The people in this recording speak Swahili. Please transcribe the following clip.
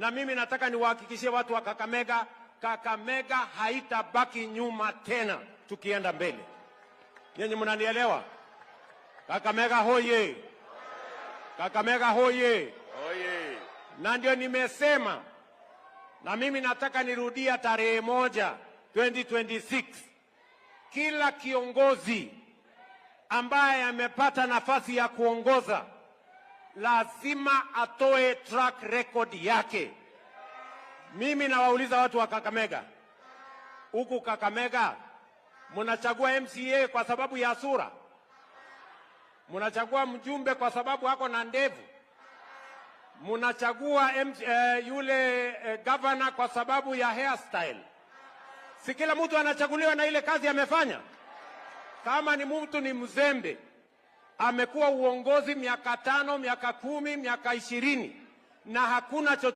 Na mimi nataka niwahakikishie watu wa Kakamega, Kakamega haitabaki nyuma tena tukienda mbele. Nyinyi mnanielewa? Kakamega hoye! Kakamega hoye! Hoye! Na ndio nimesema, na mimi nataka nirudia tarehe 1 2026. Kila kiongozi ambaye amepata nafasi ya kuongoza lazima atoe track record yake. Mimi nawauliza watu wa Kakamega, huku Kakamega mnachagua MCA kwa sababu ya sura? Mnachagua mjumbe kwa sababu hako na ndevu? Mnachagua yule governor kwa sababu ya hairstyle? Si kila mtu anachaguliwa na ile kazi amefanya? Kama ni mtu ni mzembe, amekuwa uongozi miaka 5, miaka 10, miaka 20 na hakuna